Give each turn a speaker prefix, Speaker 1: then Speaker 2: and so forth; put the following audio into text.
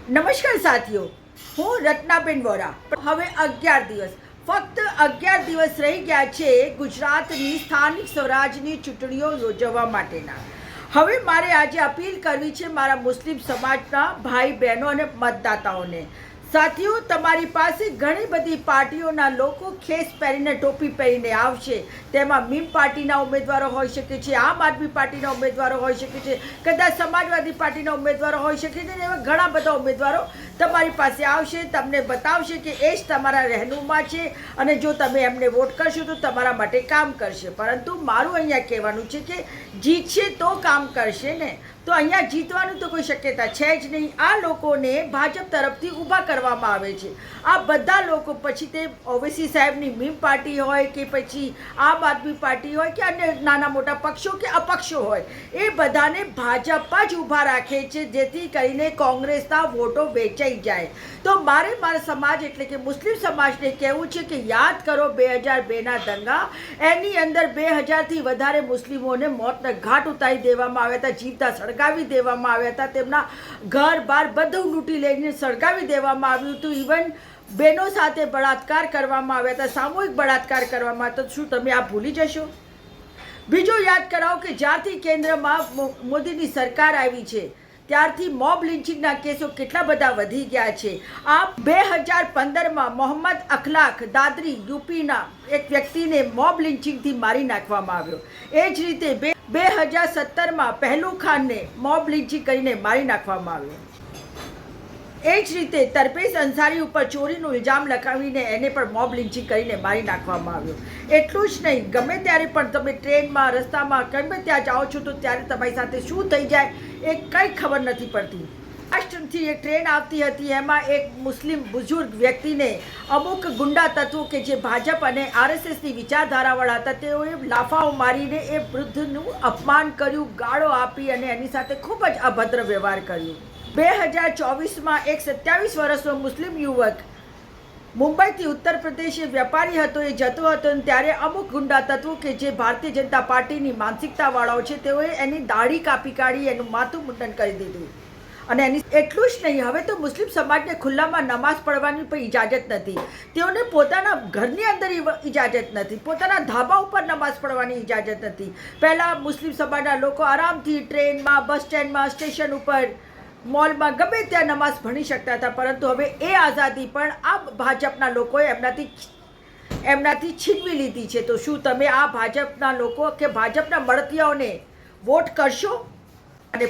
Speaker 1: નમસ્કાર સાથીઓ, હું રત્નાબેન વોરા. હવે 11 દિવસ, ફક્ત 11 દિવસ રહી ગયા છે ગુજરાતની સ્થાનિક સ્વરાજની ચૂંટણીઓ યોજવા માટેના. હવે મારે આજે અપીલ કરવી છે મારા મુસ્લિમ સમાજના ભાઈ બહેનો અને મતદાતાઓને. સાથીઓ, તમારી પાસે ઘણી બધી પાર્ટીઓના લોકો ખેસ પહેરીને ટોપી પહેરીને આવશે. તેમાં મીમ પાર્ટીના ઉમેદવારો હોઈ શકે છે, આમ આદમી પાર્ટીના ઉમેદવારો હોઈ શકે છે, કદાચ સમાજવાદી પાર્ટીના ઉમેદવારો હોઈ શકે છે. એવા ઘણા બધા ઉમેદવારો તમારી પાસે આવશે, તમને બતાવશે કે એ જ તમારા રહેનુમા છે અને જો તમે એમને વોટ કરશો તો તમારા માટે કામ કરશે. પરંતુ મારું અહીંયા કહેવાનું છે કે જીતશે તો કામ કરશે ને, તો અહીંયા જીતવાનું તો કોઈ શક્યતા છે જ નહીં. આ લોકોને ભાજપ તરફથી ઊભા કરવામાં આવે છે. આ બધા લોકો, પછી તે ઓવેસી સાહેબની મીમ પાર્ટી હોય કે પછી આમ આદમી પાર્ટી હોય કે અન્ય નાના મોટા પક્ષો કે અપક્ષો હોય, એ બધાને ભાજપ જ ઊભા રાખે છે જેથી કરીને કોંગ્રેસના વોટો વેચાઈ જાય. તો મારે મારા સમાજ એટલે કે મુસ્લિમ સમાજને કહેવું છે કે યાદ કરો 2002ના દંગા. એની અંદર 2000થી વધારે મુસ્લિમોને મોતના ઘાટ ઉતારી દેવામાં આવ્યા હતા, જીવતા સળગાવી દેવામાં આવ્યા હતા, તેમના ઘર બાર બધું લૂંટી લઈને સળગાવી દેવામાં આવ્યું હતું. ઇવન બહેનો સાથે બળાત્કાર કરવામાં આવ્યા હતા, સામૂહિક બળાત્કાર કરવામાં આવ્યા. તો શું તમે આ ભૂલી જશો? બીજો યાદ કરાવો કે જ્યારથી કેન્દ્રમાં મોદીની સરકાર આવી છે ત્યારથી મોબ લિન્ચિંગના કેસો કેટલા બધા વધી ગયા છે. આ 2015માં મોહમ્મદ અખલાક દાદરી યુપીના એક વ્યક્તિને મોબ લિન્ચિંગથી મારી નાખવામાં આવ્યો. એ જ રીતે 2017માં પહેલું ખાનને મોબ લિન્ચિંગ કરીને મારી નાખવામાં આવ્યો. એ જ રીતે તરપેશ અંસારી ઉપર ચોરીનું ઇલ્ઝામ લગાવીને એને પણ મોબ લિન્ચિંગ કરીને મારી નાખવામાં આવ્યો. એટલું જ નહીં, ગમે ત્યારે પણ તમે ટ્રેનમાં, રસ્તામાં, ગમે ત્યાં જાઓ છો તો ત્યારે તમારી સાથે શું થઈ જાય એ કંઈ ખબર નથી પડતી. મહારાષ્ટ્રથી એક ટ્રેન આવતી હતી, એમાં એક મુસ્લિમ બુઝુર્ગ વ્યક્તિને અમુક ગુંડા તત્વો કે જે ભાજપ અને આરએસએસની વિચારધારાવાળા હતા, તેઓએ લાફાઓ મારીને એ વૃદ્ધનું અપમાન કર્યું, ગાળો આપી અને એની સાથે ખૂબ જ અભદ્ર વ્યવહાર કર્યો. 2024માં એક 27 વર્ષનો મુસ્લિમ યુવક મુંબઈથી ઉત્તર પ્રદેશે વ્યાપારી હતો, એ જતો હતો ત્યારે અમુક ગુંડા તત્વો કે જે ભારતીય જનતા પાર્ટીની માનસિકતાવાળાઓ છે તેઓએ એની દાઢી કાપી કાઢી, એનું માથું મુંડન કરી દીધું. અને એની એટલું જ નહીં, હવે તો મુસ્લિમ સમાજને ખુલ્લામાં નમાઝ પઢવાની પણ ઇજાજત નથી. તેઓને પોતાના ઘરની અંદર ઇજાજત નથી, પોતાના ધાબા ઉપર નમાઝ પઢવાની ઇજાજત નથી. પહેલાં મુસ્લિમ સમાજના લોકો આરામથી ટ્રેનમાં, બસ સ્ટેન્ડમાં, સ્ટેશન ઉપર, મોલમાં, ગમે ત્યાં નમાઝ ભણી શકતા હતા. પરંતુ હવે એ આઝાદી પણ આ ભાજપના લોકોએ એમનાથી છીનવી લીધી છે. તો શું તમે આ ભાજપના લોકો કે ભાજપના મળતિયાઓને વોટ કરશો? અને